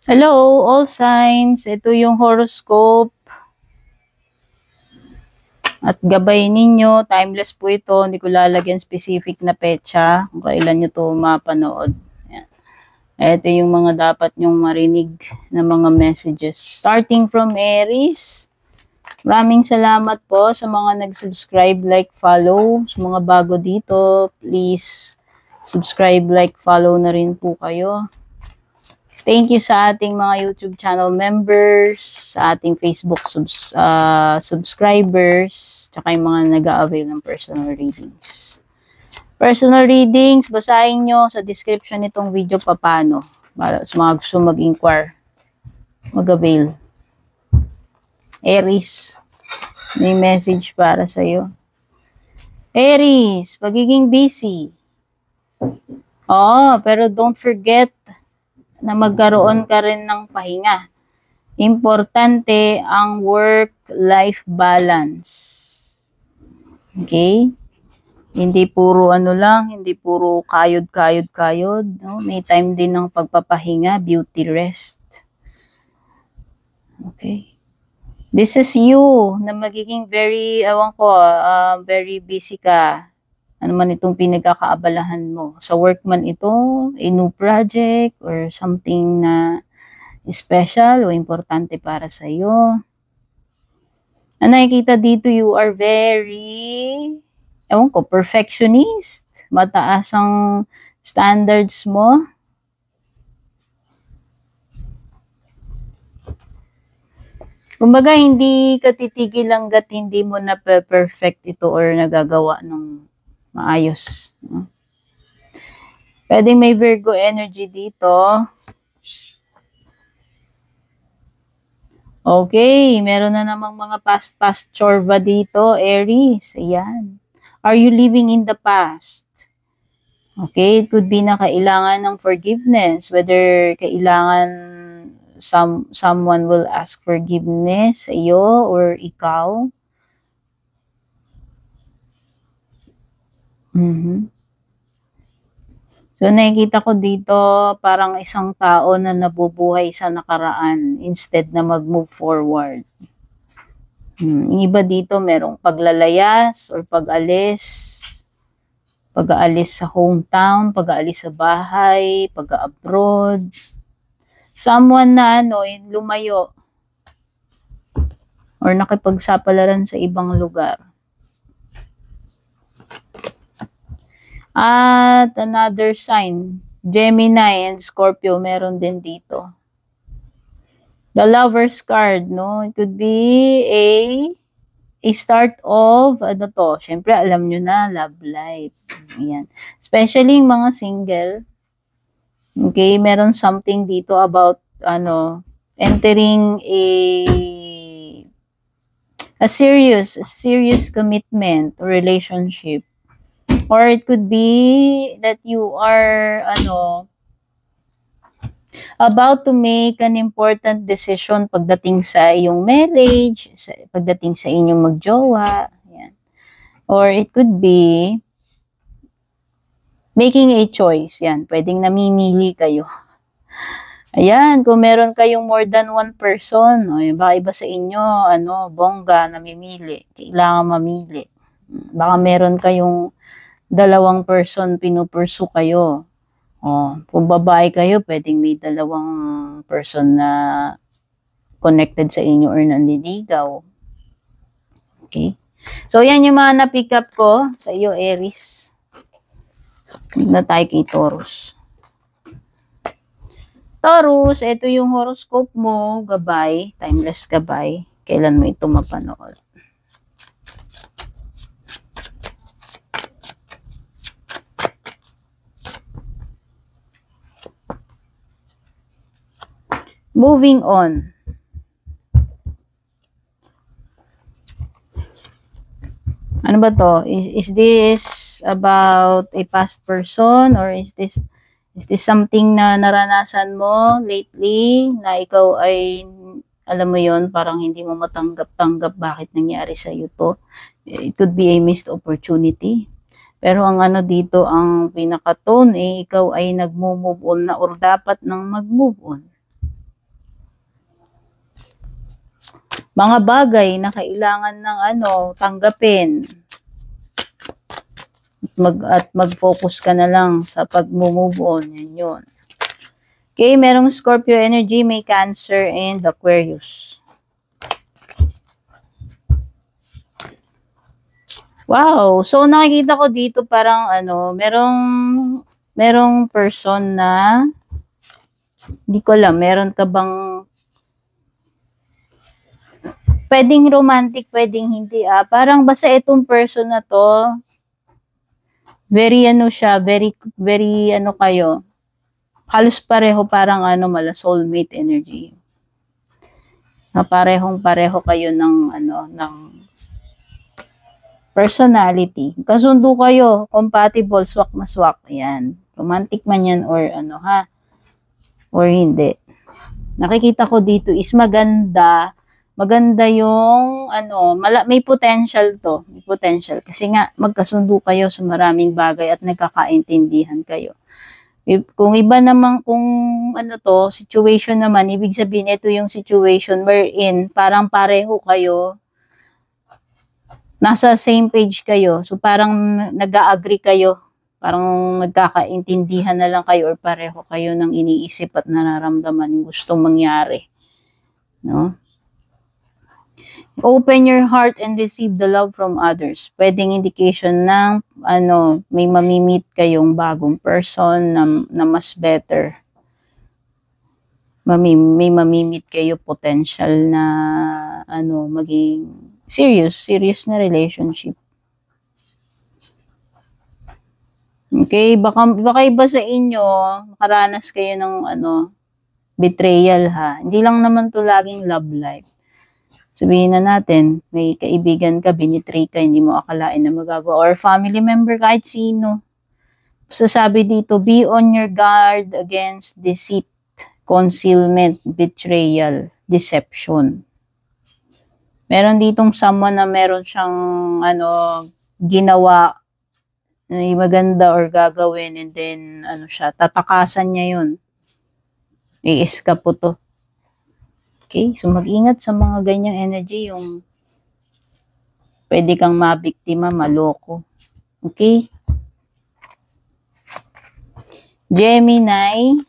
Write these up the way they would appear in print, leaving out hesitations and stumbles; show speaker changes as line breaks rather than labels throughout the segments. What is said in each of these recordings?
Hello, all signs. Ito yung horoscope. At gabay ninyo, timeless po ito. Hindi ko lalagyan specific na petsa kung kailan nyo to mapanood. Yan. Ito yung mga dapat nyong marinig na mga messages. Starting from Aries. Maraming salamat po sa mga nag-subscribe, like, follow. Sa mga bago dito, please subscribe, like, follow na rin po kayo. Thank you sa ating mga YouTube channel members, sa ating Facebook subscribers, tsaka yung mga nag-a-avail ng personal readings. Personal readings, basahin nyo sa description nitong video paano. Para sa mga gusto mag-inquire, mag-avail. Aries, may message para sa'yo. Aries, pagiging busy. Pero don't forget na magkaroon ka rin ng pahinga. Importante ang work-life balance. Okay? Hindi puro hindi puro kayod. No? May time din ng pagpapahinga, beauty rest. Okay? This is you na magiging very, very busy ka. Ano man itong pinagkakaabalahan mo. Sa work man ito, a new project, or something na special o importante para sa iyo. Ang nakikita dito, you are very, perfectionist. Mataas ang standards mo. Kumbaga, hindi ka titigil hanggat hindi mo na perfect ito or nagagawa ng maayos. Pwede may Virgo energy dito. Okay, meron na namang mga past chorba dito, Aries. Ayan. Are you living in the past? Okay, it could be na kailangan ng forgiveness, whether kailangan someone will ask forgiveness sa iyo or ikaw. So, nakikita ko dito parang isang tao na nabubuhay sa nakaraan instead na mag-move forward. Yung iba dito merong paglalayas or pag-aalis sa hometown, pag-aalis sa bahay, pag-abroad. Someone na lumayo or nakipagsapalaran sa ibang lugar. At another sign, Gemini and Scorpio, meron din dito. The Lover's card, no? It could be a start of, syempre alam nyo na, love life. Ayan. Especially yung mga single. Okay, meron something dito about, entering a serious commitment or relationship. Or it could be that you are, about to make an important decision pagdating sa iyong marriage, pagdating sa inyong magjowa. Yan. Or it could be making a choice. Yan. Pwedeng namimili kayo. Ayan. Kung meron kayong more than one person, baka iba sa inyo, bongga, namimili. Kailangan mamili. Baka meron kayong dalawang person pinupursu kayo. Kung babae kayo, pwedeng may dalawang person na connected sa inyo or nanliligaw. Okay? So, yan yung mga na-pick up ko sa iyo, Aries. Na tayo kay Taurus. Taurus, ito yung horoscope mo, gabay, timeless gabay. Kailan mo ito mapanood? Moving on. Ano ba to? Is this about a past person or is this something na naranasan mo lately na ikaw ay alam mo yon, parang hindi mo matanggap-tanggap bakit nangyari sa iyo to? It could be a missed opportunity. Pero ang ano dito, ang pinaka-tone, ikaw ay nag-move on na or dapat nang mag-move on. Mga bagay na kailangan ng tanggapin. At mag-focus ka na lang sa pag-move on. Yan yun. Okay, merong Scorpio energy, may Cancer and Aquarius. Wow, so nakikita ko dito parang merong person na hindi ko alam, meron ka bang pwedeng romantic, pwedeng hindi parang basta itong person na to very very kayo. Halos pareho parang mala soulmate energy. Na parehong-pareho kayo ng personality. Kasundo kayo, compatible, swak na swak. Yan. Romantic man yan or or hindi. Nakikita ko dito is maganda. Maganda yung may potential to. May potential. Kasi nga, magkasundo kayo sa maraming bagay at nagkakaintindihan kayo. Kung iba naman, kung situation naman, ibig sabihin ito yung situation wherein parang pareho kayo, nasa same page kayo. So parang nag-a-agree kayo, parang nagkakaintindihan na lang kayo or pareho kayo ng iniisip at nararamdaman yung gustong mangyari. No? Open your heart and receive the love from others. Pwedeng indication ng may mamimit kayong bagong person na mas better. May mamimit kayo potential na maging serious na relationship. Okay, baka iba sa inyo makaranas kayo ng betrayal Hindi lang naman to laging love life. Sabihin na natin, may kaibigan ka, binitray ka, hindi mo akalain na magagawa. Or family member, kahit sino. Sasabi dito, be on your guard against deceit, concealment, betrayal, deception. Meron ditong someone na meron siyang ginawa na maganda or gagawin and then tatakasan niya yun. I-escape to. Okay, so mag-ingat sa mga ganyang energy, yung pwede kang mabiktima, maloko. Okay? Gemini,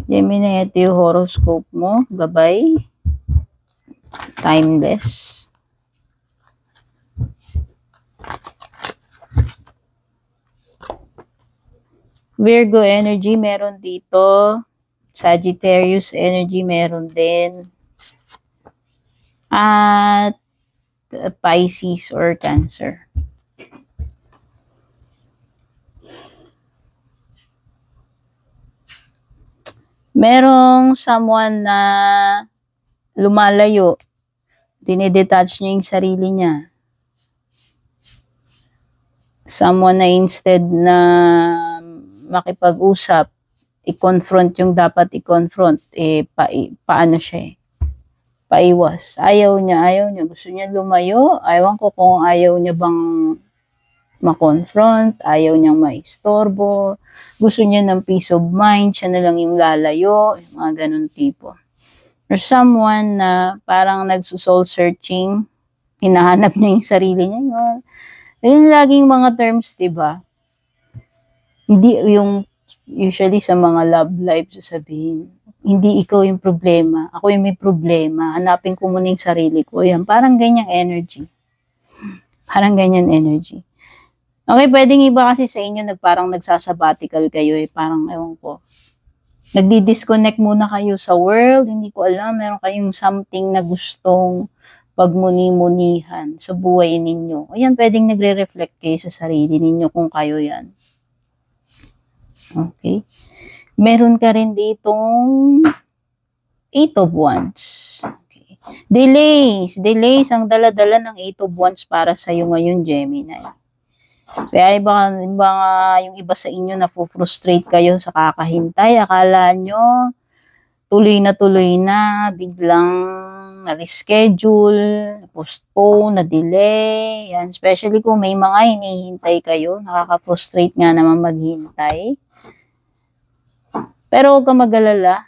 ito yung horoscope mo, gabay, timeless. Virgo energy, meron dito. Sagittarius energy, meron din. At Pisces or Cancer. Merong someone na lumalayo. Dinidetach niya yung sarili niya. Someone na instead na makipag-usap, i-confront yung dapat i-confront, paano siya paiwas. Ayaw niya. Gusto niya lumayo. Ayaw ko kung ayaw niya bang ma-confront, ayaw niyang maistorbo, gusto niya ng peace of mind, siya na lang yung lalayo, mga ganun tipo. Or someone na parang nagso-soul searching, hinahanap niya yung sarili niya. Yun laging mga terms, diba? Hindi yung usually sa mga love life sasabihin, hindi ikaw yung problema, ako yung may problema, hanapin ko muna yung sarili ko. Yan, parang ganyang energy. Parang ganyan energy. Okay, pwedeng iba kasi sa inyo parang nagsasabbatical kayo parang ewan ko. Nagdi-disconnect muna kayo sa world, hindi ko alam, meron kayong something na gustong pagmuni-munihan sa buhay ninyo. Ayan, pwedeng nagre-reflect kayo sa sarili ninyo kung kayo yan. Okay. Meron ka rin ditong 8 of Wands. Okay. Delays ang dala-dala ng 8 of Wands para sa iyo ngayon, Gemini. Kaya baka yung iba sa inyo na frustrate kayo sa kakahintay. Akala nyo tuloy na, biglang na-reschedule, na-postpone, na-delay. Yan. Especially kung may mga hinihintay kayo. Nakaka-frustrate nga naman maghintay. Pero huwag ka mag-alala.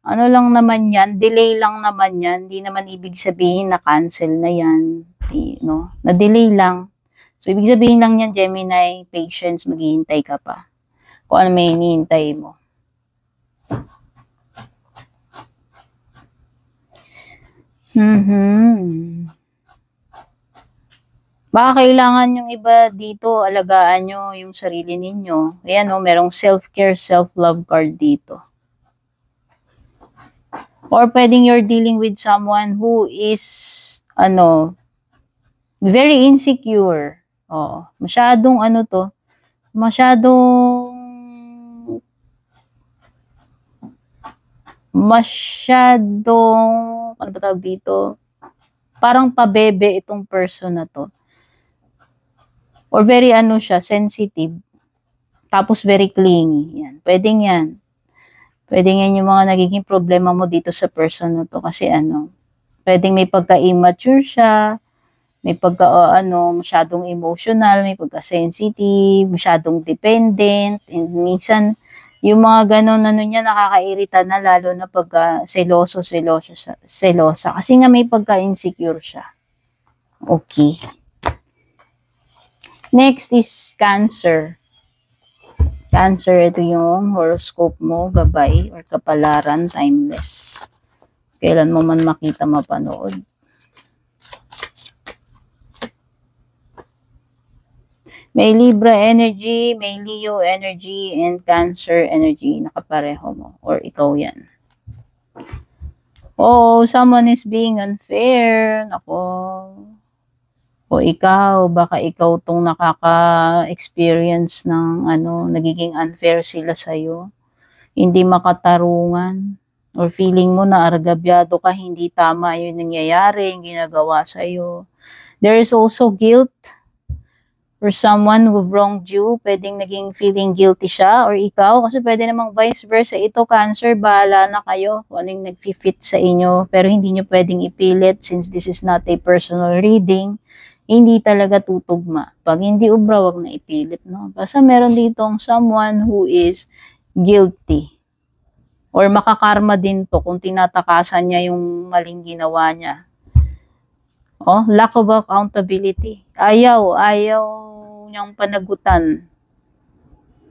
Ano lang naman yan, delay lang naman yan. Hindi naman ibig sabihin na cancel na yan. No? Na-delay lang. So, ibig sabihin lang yan, Gemini, patience, maghihintay ka pa. Kung ano may hinihintay mo. Baka kailangan yung iba dito, alagaan nyo yung sarili ninyo. Ayan o, merong self-care, self-love card dito. Or pwedeng you're dealing with someone who is, very insecure. Oh, masyadong ano ba tawag dito? Parang pabebe itong person na to. Or very sensitive. Tapos very clingy. Yan. Pwedeng yan. Pwedeng yan yung mga nagiging problema mo dito sa person na to. Kasi pwedeng may pagka-immature siya, may masyadong emotional, may pagka-sensitive, masyadong dependent, and minsan, yung mga ganon niya nakakairita na lalo na pagka selosa. Kasi nga may pagka-insecure siya. Okay. Next is Cancer. Cancer, ito yung horoscope mo, gabay or kapalaran, timeless. Kailan mo man makita, mapanood. May Libra energy, may Leo energy, and Cancer energy. Nakapareho mo. Or ikaw yan. Oh, someone is being unfair. Nako. O ikaw, baka ikaw tong nakaka-experience ng nagiging unfair sila sa'yo. Hindi makatarungan. Or feeling mo na argabyado ka, hindi tama yung nangyayari, yung ginagawa sa'yo. There is also guilt for someone who wronged you. Pwedeng naging feeling guilty siya or ikaw. Kasi pwede namang vice versa. Ito, Cancer, bahala na kayo kung anong nag-fit sa inyo. Pero hindi nyo pwedeng ipilit since this is not a personal reading. Hindi talaga tutugma. Pag hindi ubra, wag na ipilit, no? Basta meron ditong someone who is guilty. Or makakarma din to kung tinatakasan niya yung maling ginawa niya. Oh, lack of accountability. Ayaw niyang panagutan.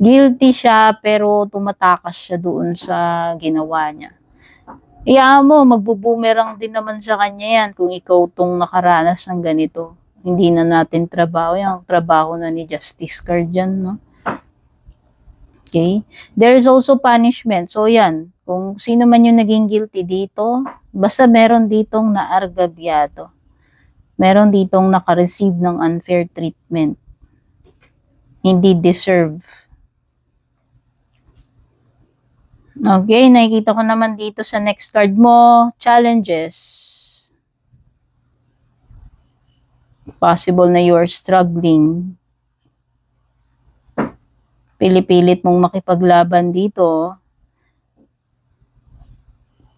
Guilty siya pero tumatakas siya doon sa ginawa niya. Iyaan mo, magbubumerang din naman sa kanya yan kung ikaw tong nakaranas ng ganito. Hindi na natin trabaho. Yung trabaho na ni Justice card yan, no? Okay? There is also punishment. So, yan. Kung sino man yung naging guilty dito, basta meron ditong naargabyado. Meron ditong nakareceive ng unfair treatment. Hindi deserve. Okay, nakikita ko naman dito sa next card mo, challenges. Possible na you are struggling. Pilipilit mong makipaglaban dito.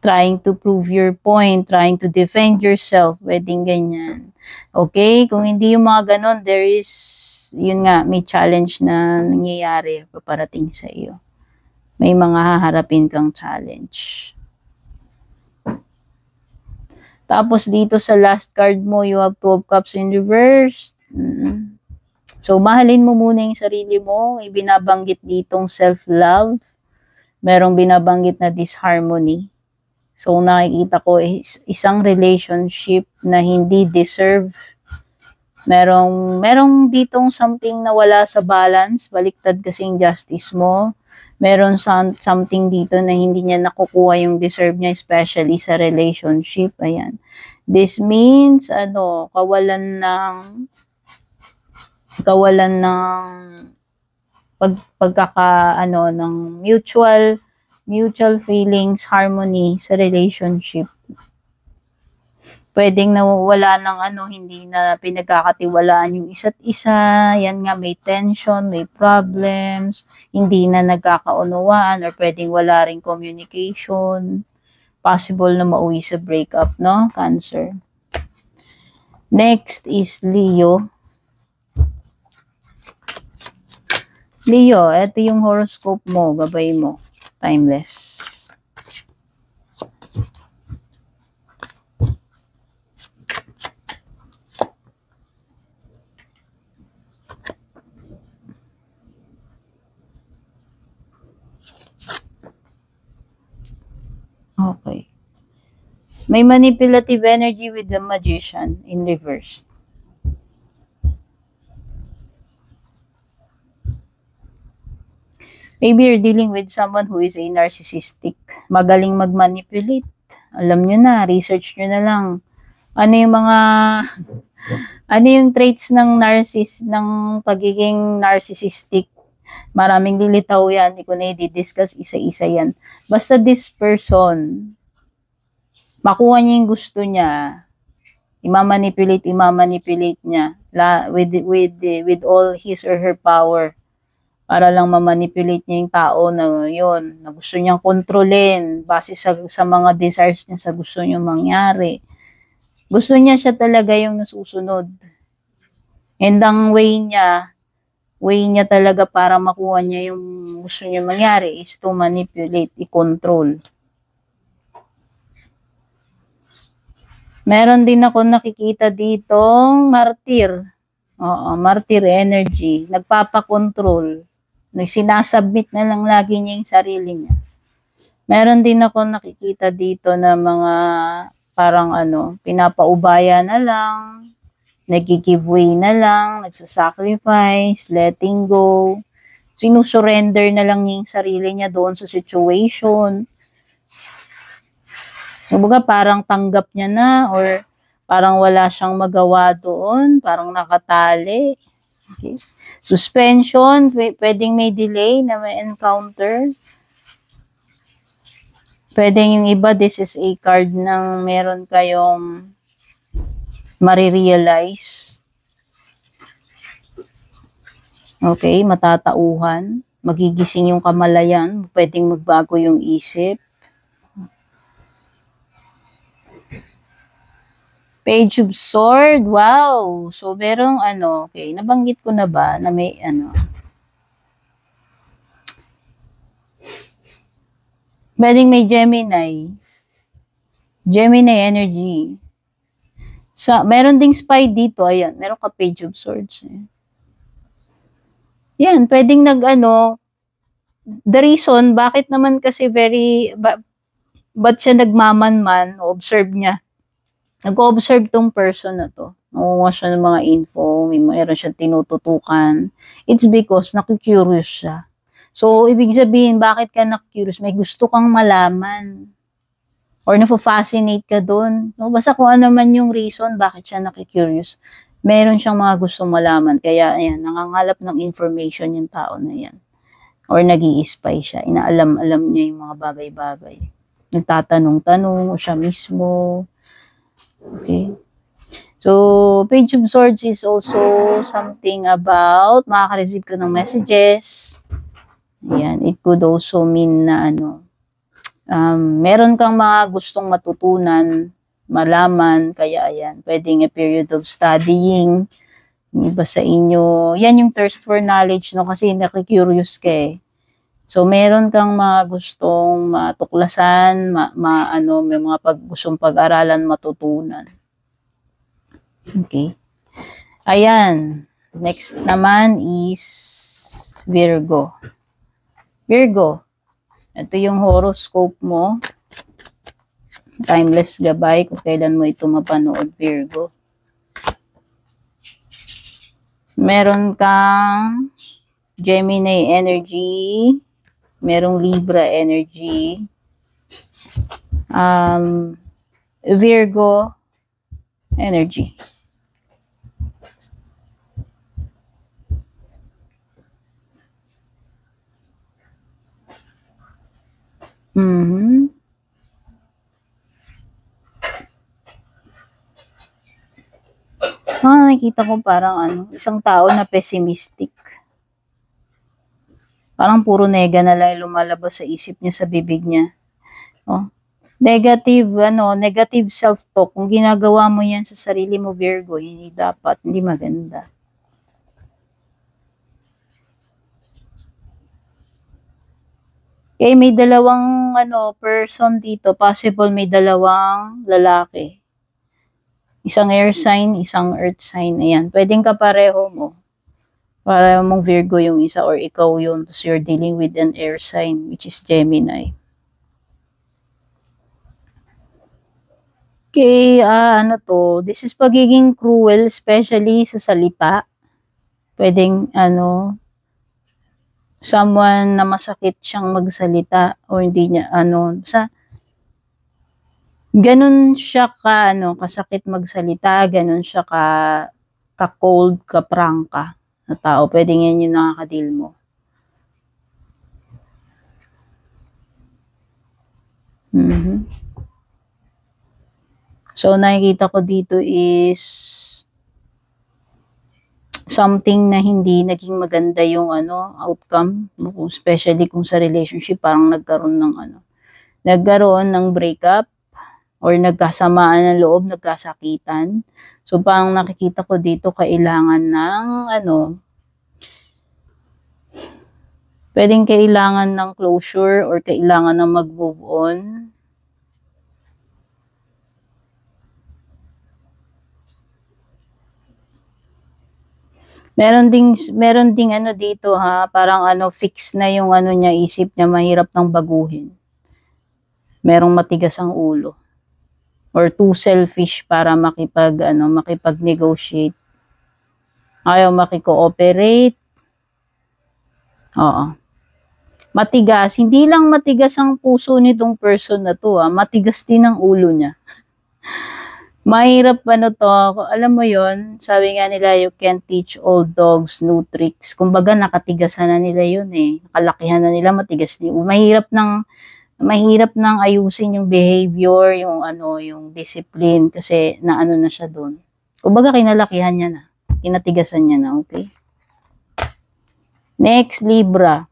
Trying to prove your point, trying to defend yourself, pwedeng ganyan. Okay, kung hindi yung mga ganon, there is, yun nga, may challenge na nangyayari paparating sa iyo. May mga haharapin kang challenge. Tapos dito sa last card mo, you have 12 cups in reverse. So, mahalin mo muna yung sarili mo. Ibinabanggit ditong self-love. Merong binabanggit na disharmony. So, nakikita ko is isang relationship na hindi deserve. Merong ditong something na wala sa balance. Baliktad kasing justice mo. Meron something dito na hindi niya nakukuha yung deserve niya, especially sa relationship. Ayan. This means, kawalan ng ng mutual feelings, harmony sa relationship. Pwedeng nawala ng hindi na pinagkakatiwalaan yung isa't isa. Yan nga, may tension, may problems, hindi na nagkakaunawaan, or pwedeng wala ring communication. possible na mauwi sa breakup, no? Cancer. Next is Leo. Leo, ito yung horoscope mo, gabay mo. Timeless. Okay. May manipulative energy with the Magician in reverse. Maybe you're dealing with someone who is a narcissistic. Magaling mag-manipulate. Alam nyo na, research nyo na lang. Ano yung traits ng pagiging narcissistic? Maraming lilitaw yan. Hindi ko na i-discuss isa-isa yan. Basta this person, makuha niya yung gusto niya, imamanipulate niya with all his or her power para lang mamanipulate niya yung tao na yun, na gusto niyang kontrolin base sa mga desires niya, sa gusto niyang mangyari. Gusto niya siya talaga yung nasusunod. And ang way niya talaga para makuha niya yung gusto niya mangyari is to manipulate, i-control. Meron din ako nakikita ditong martyr. Oo, martyr energy. Nagpapakontrol. Sinasubmit na lang lagi niya yung sarili niya. Meron din ako nakikita dito na mga parang pinapaubaya na lang, nag-giveaway na lang, nagsasacrifice, letting go, sinusurrender na lang niya yung sarili niya doon sa situation. Kumbaga parang tanggap niya na or parang wala siyang magawa doon, parang nakatali. Okay. Suspension, pwedeng may delay na may encounter. Pwedeng yung iba, this is a card ng meron kayong marirealize. Okay, matatauhan. Magigising yung kamalayan. Pwedeng magbago yung isip. Page of Sword. Wow! So, merong okay, nabanggit ko na ba na may pwedeng may Gemini. Gemini energy. Meron ding spy dito. Ayan, meron ka Page of Swords. Yan, pwedeng the reason, bakit naman kasi ba't siya nagmamanman, observe niya. Nag-observe tong person na to. Nakuha siya ng mga info, mayroon siya tinututukan. It's because nakikurious siya. So, ibig sabihin, bakit ka nakikurious? May gusto kang malaman. Or na-fascinate ka doon. No? Basta kung ano man yung reason, bakit siya nakikurious. Meron siyang mga gusto malaman. Kaya, ayan, nangangalap ng information yung tao na yan. Or nag-i-spy siya. Inaalam-alam niya yung mga bagay-bagay. Nagtatanong-tanong, o siya mismo. Okay. So, Page of Swords is also something about makaka-receive ka ng messages. Ayan. It could also mean na meron kang mga gustong matutunan, malaman, kaya ayan, pwedeng a period of studying. Yung iba sa inyo, yan yung thirst for knowledge, no? Kasi nakikurious ka eh. So, meron kang mga gustong matuklasan, may mga gustong pag-aralan, matutunan. Okay. Ayan. Next naman is Virgo. Virgo. Ito yung horoscope mo. Timeless gabay kung kailan mo ito mapanood, Virgo. Meron kang Gemini energy. Merong Libra energy. Virgo energy. Nakikita ko parang isang tao na pessimistic. Parang puro nega na lang lumalabas sa isip niya, sa bibig niya. Oh. negative self-talk. Kung ginagawa mo yan sa sarili mo, Virgo, hindi dapat, hindi maganda. Okay, may dalawang person dito. Possible may dalawang lalaki. Isang air sign, isang earth sign. Ayan, pwedeng kapareho mo. Pareho mong Virgo yung isa or ikaw yun. Tapos you're dealing with an air sign, which is Gemini. Okay, this is pagiging cruel, especially sa salita. Pwedeng, someone na masakit siyang magsalita o hindi niya, ganun siya kasakit magsalita, ganun siya ka-cold, ka-prangka na tao. Pwedeng yan yung nakaka-deal mo. So, nakikita ko dito is something na hindi naging maganda yung outcome, especially kung sa relationship parang nagkaroon ng breakup or nagkasamaan ng loob, nagkasakitan. So parang nakikita ko dito kailangan ng pwedeng kailangan ng closure or kailangan ng mag-move on. Meron ding dito parang fix na yung niya, isip niya, mahirap nang baguhin. Merong matigas ang ulo. Or too selfish para makipag-negotiate. Ayaw makikooperate. Oo. Matigas. Hindi lang matigas ang puso nitong person na to, matigas din ang ulo niya. Mahirap alam mo yon, sabi nga nila, you can't teach old dogs new tricks. Kumbaga nakatigasan na nila yun nakalakihan na nila, matigas din. Mahirap nang ayusin yung behavior, yung discipline, kasi na siya doon. Kumbaga kinalakihan niya na, kinatigasan niya na, okay? Next, Libra.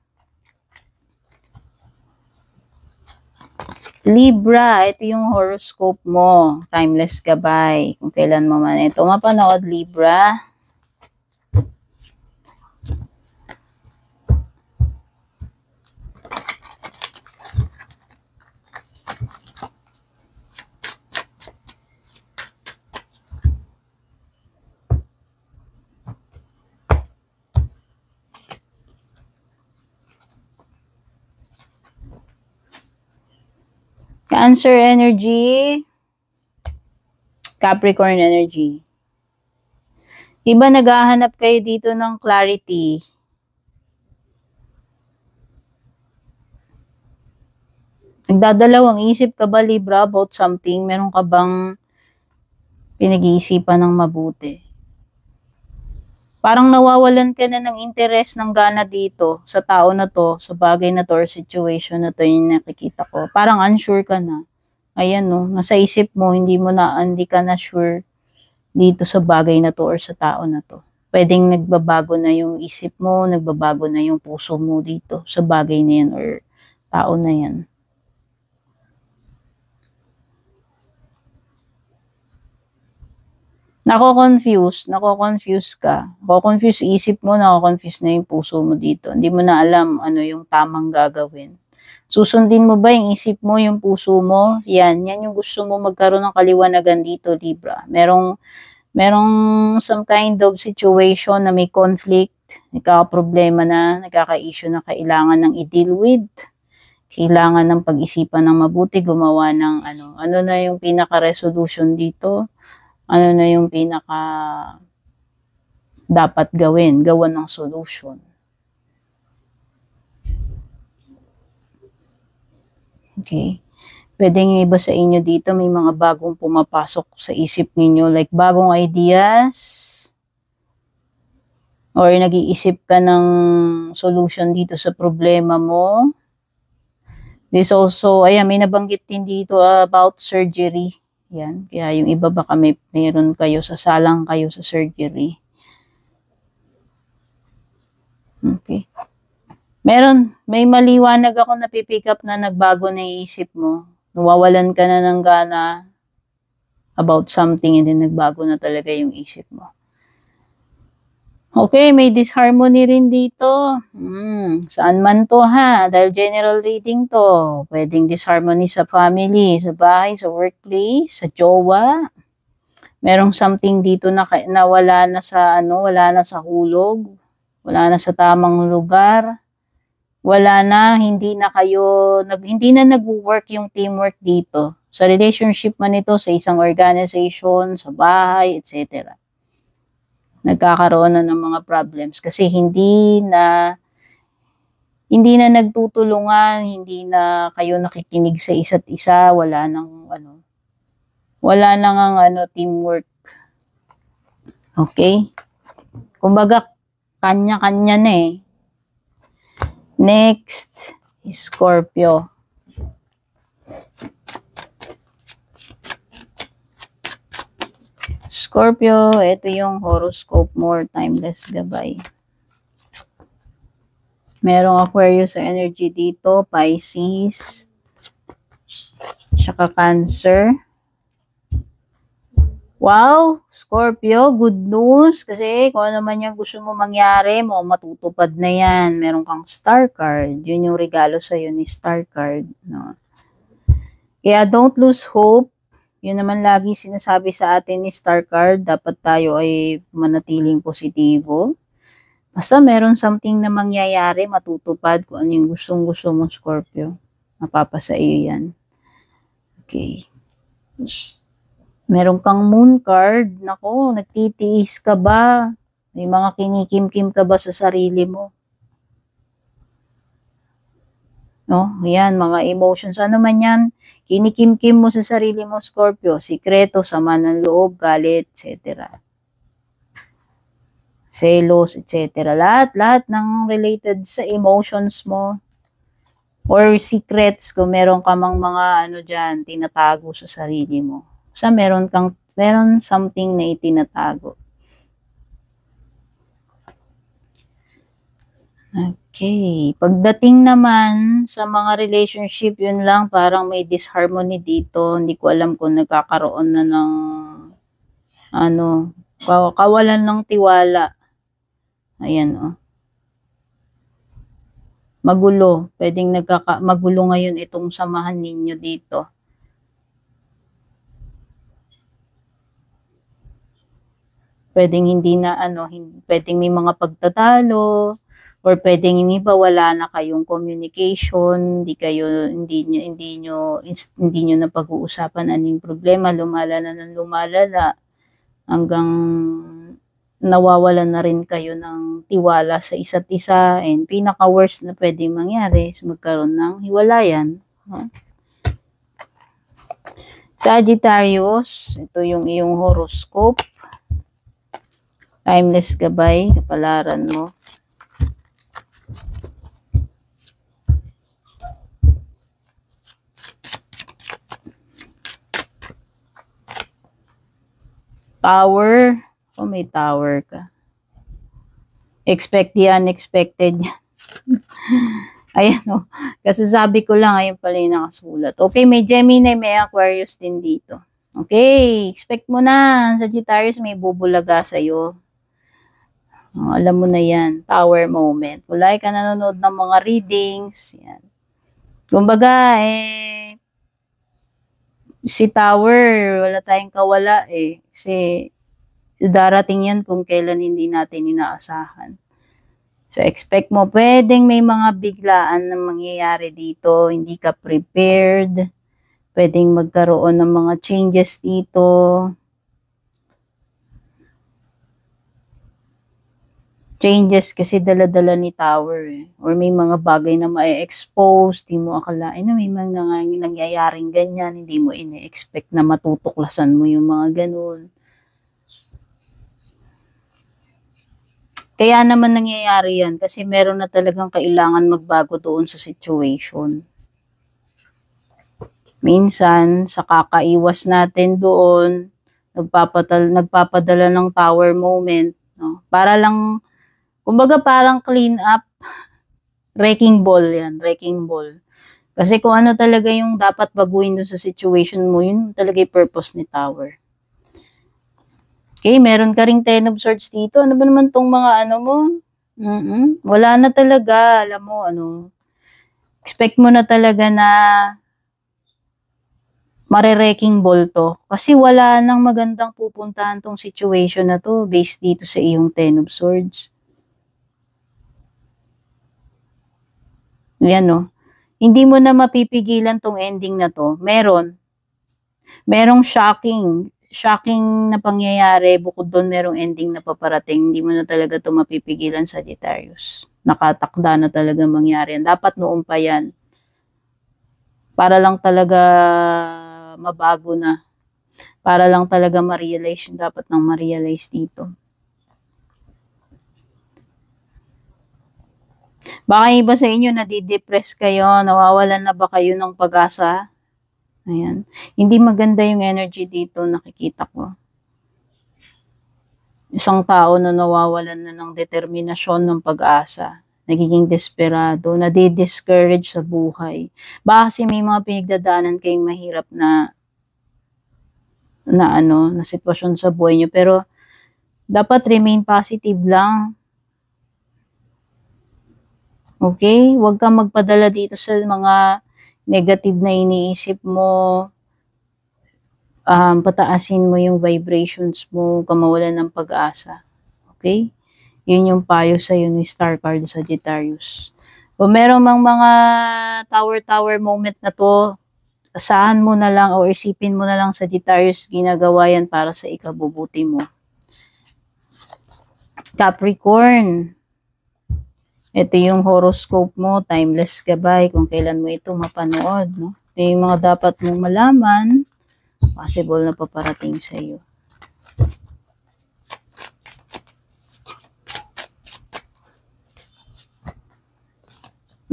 Libra, ito yung horoscope mo. Timeless gabay. Kung kailan mo man ito mapanood, Libra. Cancer energy, Capricorn energy. Iba naghahanap kayo dito ng clarity. Nagdadalawang isip ka ba, Libra, about something? Meron ka bang pinag-iisipan ng mabuti? Parang nawawalan ka na ng interes, ng gana dito sa tao na to, sa bagay na to or situation na to, yung nakikita ko. Parang unsure ka na. Ayan nasa isip mo, hindi ka na sure dito sa bagay na to or sa tao na to. Pwedeng nagbabago na yung isip mo, nagbabago na yung puso mo dito sa bagay na yan or tao na yan. Nako-confuse ka. Nako-confuse isip mo, nako-confuse na yung puso mo dito. Hindi mo na alam yung tamang gagawin. Susundin mo ba yung isip mo, yung puso mo? Yan yung gusto mo magkaroon ng kaliwanagan dito, Libra. Merong some kind of situation na may conflict, nagkaka-problema na, nagkaka-issue na kailangan ng i-deal with. Kailangan ng pag-isipan ng mabuti, gumawa ng ano na yung pinaka-resolution dito. Ano na yung pinaka dapat gawin, gawan ng solution. Okay. Pwedeng iba sa inyo dito, may mga bagong pumapasok sa isip ninyo, like bagong ideas, or nag-iisip ka ng solution dito sa problema mo. This also, may nabanggit din dito about surgery. Yan. Kaya yung iba baka mayroon kayo, sasalang kayo sa surgery. Okay. May maliwanag ako na pipick up na nagbago na isip mo. nawawalan ka na ng gana about something and then nagbago na talaga yung isip mo. Okay, may disharmony rin dito. Saan man to ha? Dahil general reading to. Pwedeng disharmony sa family, sa bahay, sa workplace, sa jowa. Merong something dito na wala na sa wala na sa hulog, wala na sa tamang lugar. Wala na, hindi na nag-work yung teamwork dito. Sa relationship man ito, sa isang organization, sa bahay, etc. Nagkakaroon na ng mga problems kasi hindi na nagtutulungan, hindi na kayo nakikinig sa isa't isa, wala nang teamwork. Okay? Kumbaga kanya-kanya na eh. Next, Scorpio. Scorpio, ito yung horoscope, more timeless gabay. Merong Aquarius sa energy dito, Pisces, tsaka Cancer. Wow, Scorpio, good news. Kasi kung ano man yung gusto mo mangyari, matutupad na yan. Meron kang star card. Yun yung regalo sa'yo ni star card. No? Kaya don't lose hope. Yun naman lagi sinasabi sa atin ni star card. Dapat tayo ay manatiling positibo. Basta meron something na mangyayari, matutupad kung ano yung gustong-gusto mo, Scorpio. Mapapasa iyo yan. Okay. Meron kang moon card. Nako, nagtitiis ka ba? May mga kinikim-kim ka ba sa sarili mo? No? Yan, mga emotions. Ano man yan? Kinikim-kim mo sa sarili mo, Scorpio. Sikreto, sama ng loob, galit, etc. Selos, etc. Lahat ng related sa emotions mo. Or secrets, kung meron ka mang mga dyan, tinatago sa sarili mo. So, meron something na itinatago. Okay. Pagdating naman sa mga relationship, yun lang, parang may disharmony dito. Hindi ko alam kung nagkakaroon na ng kawalan ng tiwala. Ayan, Magulo. Pwedeng magulo ngayon itong samahan ninyo dito. Pwedeng pwedeng may mga pagtatalo, or pwedeng wala na kayong communication, hindi nyo na pag-uusapan anong problema, lumalala hanggang nawawalan na rin kayo ng tiwala sa isa't isa, and pinaka-worst na pwedeng mangyari is magkaroon ng hiwalayan. Sagittarius, ito yung iyong horoscope. Timeless gabay, kapalaran mo. Tower. May tower ka. Expect the unexpected. Ayan Kasi sabi ko lang, ayun pala yung nakasulat. Okay, may Gemini, may Aquarius din dito. Okay, expect mo na. Sagittarius, may bubulaga sa'yo. Alam mo na yan. Tower moment. Wala ka nanonood ng mga readings. Yan. Kumbaga, si Tower, wala tayong kawala Kasi darating yan kung kailan hindi natin inaasahan. So, expect mo, pwedeng may mga biglaan na mangyayari dito. Hindi ka prepared. Pwedeng magkaroon ng mga changes dito. Changes kasi dala-dala ni Tower Or may mga bagay na ma-expose, di mo akalain na may mga nangyayaring ganyan, hindi mo ine-expect na matutuklasan mo yung mga ganun. Kaya naman nangyayari yan kasi meron na talagang kailangan magbago doon sa situation. Minsan, sa kakaiwas natin doon, nagpapadala ng Tower moment, para lang, kumbaga parang clean up, wrecking ball yan, wrecking ball. Kasi kung ano talaga yung dapat baguhin dun sa situation mo, yun talaga yung purpose ni Tower. Okay, meron ka ring Ten of Swords dito. Ano ba naman tong mga ano mo? Wala na talaga, alam mo, expect mo na talaga na marereking ball to. Kasi wala nang magandang pupuntahan tong situation na to based dito sa iyong Ten of Swords. Yan no. Hindi mo na mapipigilan tong ending na to. Merong shocking na pangyayari, bukod doon merong ending na paparating. Hindi mo na talaga to mapipigilan, Sagittarius. Nakatakda na talaga mangyari yan. Dapat noon pa yan. Para lang talaga mabago na. Para lang talaga ma-realize yung dapat nang ma-realize dito. Baka iba sa inyo nadidepress kayo, nawawalan na ba kayo ng pag-asa? Ayan. Hindi maganda yung energy dito, nakikita ko. Isang tao na nawawalan na ng determinasyon ng pag-asa. Nagiging desperado, nadi-discourage sa buhay. Baka kasi may mga pinagdadaanan kayong mahirap na sitwasyon sa buhay nyo. Pero, dapat remain positive lang. Okay? Huwag kang magpadala dito sa mga negative na iniisip mo. Pataasin mo yung vibrations mo, huwag kang mawalan ng pag-asa. Okay? Yun yung payo sa yun ni Star Card Sagittarius. Kung meron mang mga tower moment na to, asahan mo na lang o isipin mo na lang, Sagittarius, ginagawa yan para sa ikabubuti mo. Capricorn, ito yung horoscope mo, timeless gabay, kung kailan mo ito mapanood. No? Ito yung mga dapat mong malaman, possible na paparating sa iyo.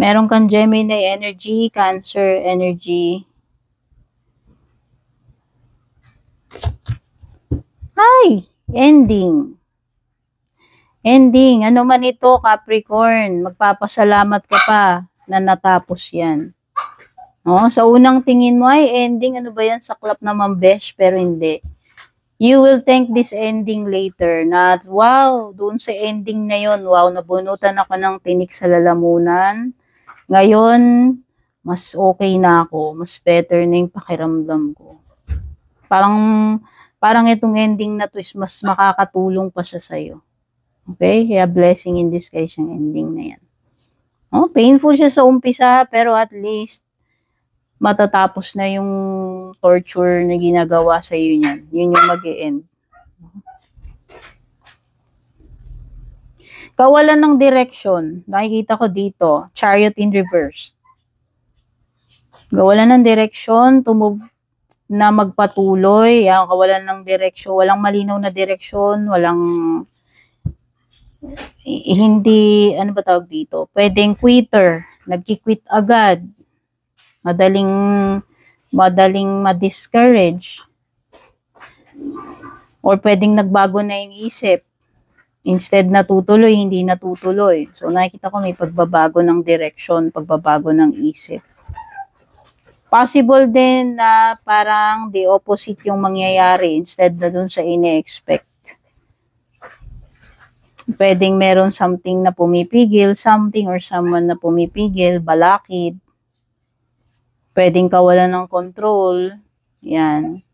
Meron kang Gemini energy, Cancer energy. Ay! Ending. Ending. Ano man ito, Capricorn. Magpapasalamat ka pa na natapos yan. No? Sa unang tingin mo, ay ending. Ano ba yan? Saklap naman, besh. Pero hindi. You will thank this ending later. Na, wow, doon sa ending na yon, wow, nabunutan ako ng tinik sa lalamunan. Ngayon, mas okay na ako. Mas better na yung pakiramdam ko. Parang itong ending na to is mas makakatulong pa siya sa'yo. Okay? Kaya blessing in disguise yung ending na yan. Oh, painful siya sa umpisa, pero at least matatapos na yung torture na ginagawa sa iyo niyan. Yun yung mag-e-end. Kawalan ng direction. Nakikita ko dito, Chariot in reverse. Kawalan ng direction, to move na magpatuloy. Yan, kawalan ng direction. Walang malinaw na direction. Walang hindi, ano ba tawag dito? Pwedeng quitter. Nagki-quit agad. Madaling ma-discourage. Or pwedeng nagbago na yung isip. Instead natutuloy, hindi natutuloy. So nakikita ko may pagbabago ng direction, pagbabago ng isip. Possible din na parang the opposite yung mangyayari instead na dun sa ine-expect. Pwedeng meron something na pumipigil, something or someone na pumipigil, balakid. Pwedeng kawalan ng control. Yan.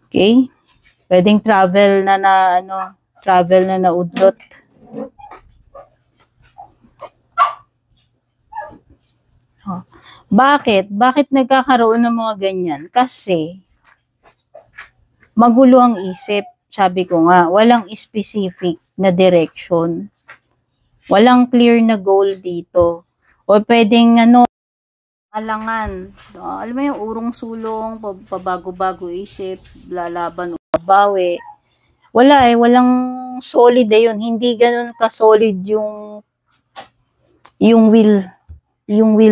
Okay? Pwedeng travel na naudlot. Oh. Bakit? Bakit nagkakaroon ng mga ganyan? Kasi magulo ang isip. Sabi ko nga, walang specific na direction. Walang clear na goal dito. O pwedeng alangan. Alam mo yung urong-sulong, pabago-bago isip, lalaban o babawi. Wala walang solid yun. Hindi ganun ka-solid yung will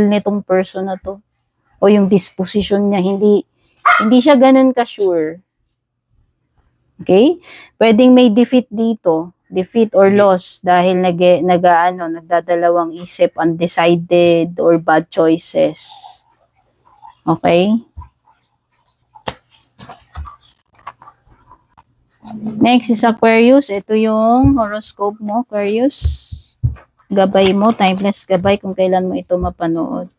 nitong person na to. O yung disposition niya. Hindi siya ganun ka-sure. Okay? Pwedeng may defeat dito. defeat or loss dahil nagdadalawang isip, undecided or bad choices. Okay? Next is Aquarius. Ito yung horoscope mo, Aquarius. Gabay mo, timeless gabay kung kailan mo ito mapanood.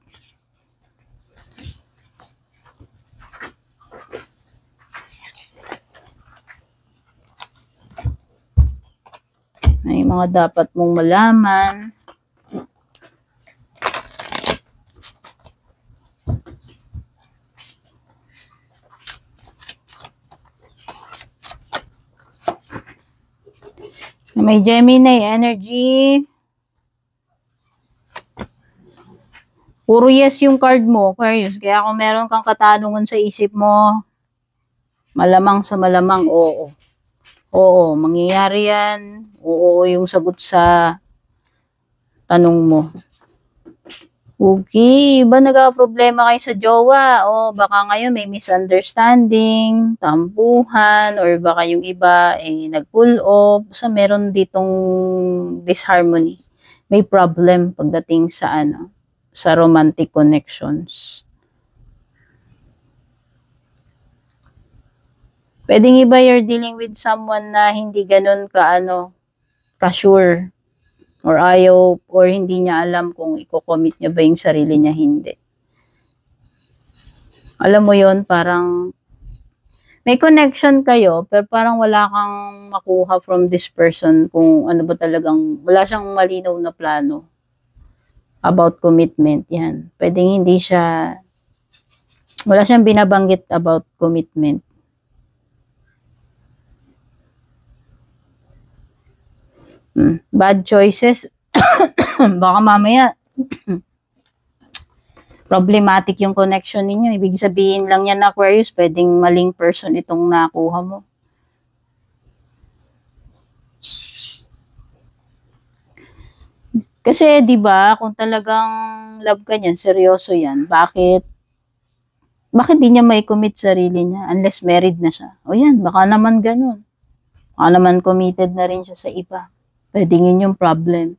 May mga dapat mong malaman. May Gemini energy. Puro yes yung card mo, Aquarius. Kaya kung meron kang katanungan sa isip mo, malamang sa malamang, oo. Oo, mangyayari yan. Oo, yung sagot sa tanong mo. Okay, iba nagka-problema kayo sa jowa? O baka ngayon may misunderstanding, tampuhan, or baka yung iba nag-pull off. So, meron ditong disharmony. May problem pagdating sa sa romantic connections. Pwedeng iba you're dealing with someone na hindi ganun ka-sure. Or ayaw, or hindi niya alam kung i-commit niya ba yung sarili niya, hindi. Alam mo yon, parang may connection kayo, pero parang wala kang makuha from this person kung ano ba talagang, wala siyang malinaw na plano about commitment. Yan. Pwedeng hindi siya, wala siyang binabanggit about commitment. Bad choices. Baka mamaya problematic yung connection ninyo. Ibig sabihin lang yan, Aquarius, pwedeng maling person itong nakuha mo. Kasi 'di ba, kung talagang love ka niyan, seryoso yan, bakit di niya may commit sarili niya unless married na siya? O yan, baka naman ganun. Baka naman committed na rin siya sa iba. Pwedeng yun yung problem.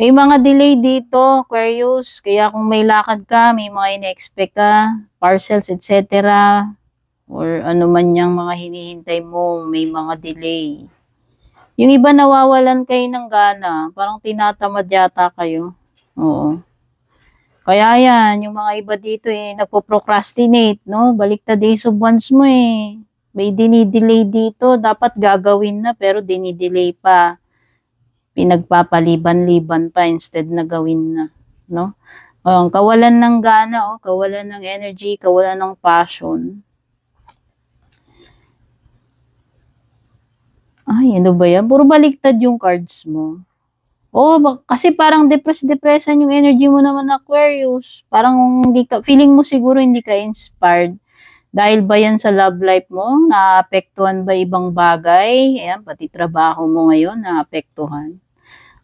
May mga delay dito, Aquarius. Kaya kung may lakad ka, may mga ina-expect ka, parcels, etc. Or ano man yung mga hinihintay mo, may mga delay. Yung iba nawawalan kayo ng gana. Parang tinatamad yata kayo. Oo. Kaya yan, yung mga iba dito nagpo-procrastinate, no? Baliktad days of ones mo May dinidelay dito, dapat gagawin na pero dinidelay pa. Pinagpapaliban-liban pa instead na gawin na, no? Kawalan ng gana, kawalan ng energy, kawalan ng passion. Ay, ano ba yan? Puro baliktad yung cards mo. Kasi parang depression yung energy mo naman, Aquarius. Parang feeling mo siguro hindi ka inspired. Dahil ba yan sa love life mo? Naapektuhan ba ibang bagay? Ayan, pati trabaho mo ngayon, naapektuhan.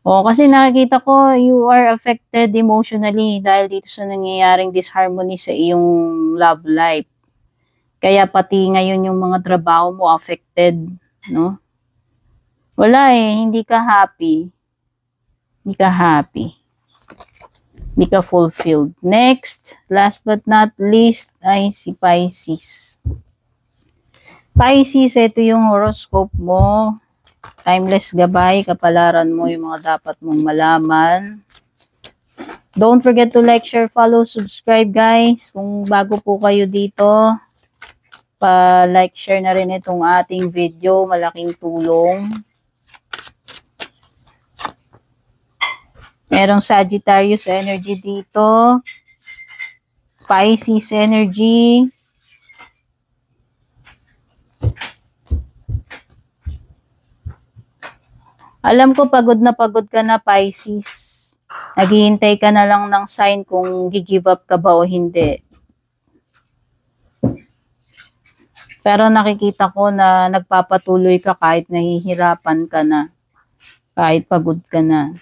Kasi nakikita ko, you are affected emotionally dahil dito sa nangyayaring disharmony sa iyong love life. Kaya pati ngayon yung mga trabaho mo affected, no? Wala hindi ka happy. Hindi ka happy. Hindi ka fulfilled. Next, last but not least, ay si Pisces. Pisces, ito yung horoscope mo. Timeless gabay, kapalaran mo yung mga dapat mong malaman. Don't forget to like, share, follow, subscribe guys. Kung bago po kayo dito, pa-like, share na rin itong ating video. Malaking tulong. Merong Sagittarius energy dito. Pisces energy. Alam ko pagod ka na, Pisces. Naghihintay ka na lang ng sign kung gi-give up ka ba o hindi. Pero nakikita ko na nagpapatuloy ka kahit nahihirapan ka na. Kahit pagod ka na.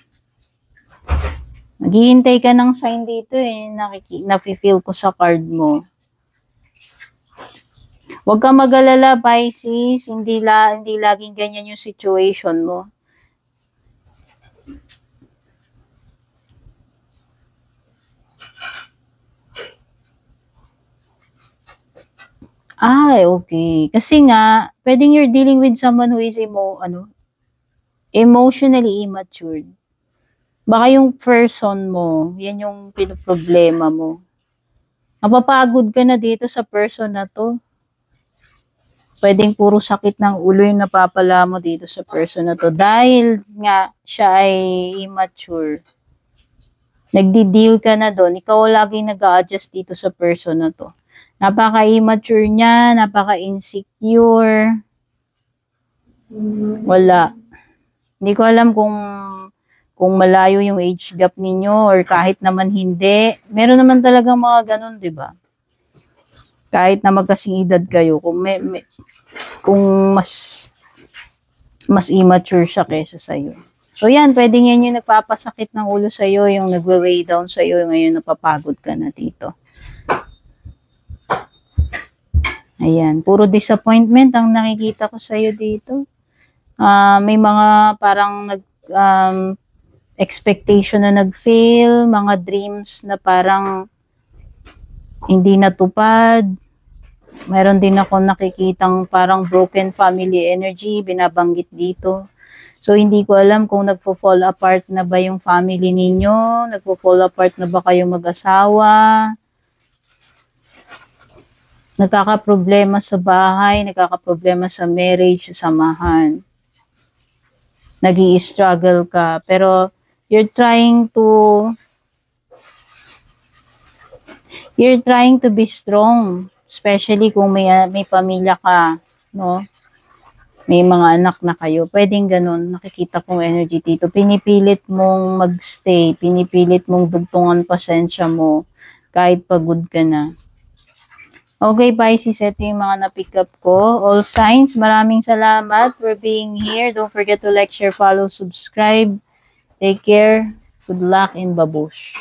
Naghihintay ka ng sign dito nafe-feel ko sa card mo. Huwag kang mag-alala, Pisces. Hindi laging ganyan yung situation mo. Ay, okay. Kasi nga, pwedeng you're dealing with someone who is emotionally immature. Baka yung person mo, yan yung pinoproblema mo. Napapagod ka na dito sa person na to. Pwedeng puro sakit ng ulo yung napapala mo dito sa person na to. Dahil nga siya ay immature. Nagdi-deal ka na doon. Ikaw laging nag-a-adjust dito sa person na to. Napaka-immature niya, napaka-insecure. Wala. Hindi ko alam kung malayo yung age gap ninyo or kahit naman hindi. Meron naman talagang mga ganun, di ba? Kahit na magkasing edad kayo, kung mas immature siya kaysa sa'yo. So yan, pwedeng yan yung nagpapasakit ng ulo sa'yo, yung nagwe-weigh down sa'yo, ngayon napapagod ka na dito. Ayan, puro disappointment ang nakikita ko sa'yo dito. May mga parang expectation na nag-fail, mga dreams na parang hindi natupad. Mayroon din ako nakikitang parang broken family energy, binabanggit dito. So, hindi ko alam kung nagpo-fall apart na ba yung family ninyo, nagpo-fall apart na ba kayo mag-asawa, nagkakaproblema sa bahay, nagkakaproblema sa marriage, sa samahan. Nag-i-struggle ka. Pero, you're trying to be strong. Especially kung may pamilya ka, no? May mga anak na kayo. Pwedeng ganun. Nakikita kong energy dito. Pinipilit mong magstay. Pinipilit mong dugtungan pasensya mo. Kahit pagod ka na. Okay, Pisces, ito yung mga na-pick up ko. All signs, maraming salamat for being here. Don't forget to like, share, follow, subscribe. Take care. Good luck and babush.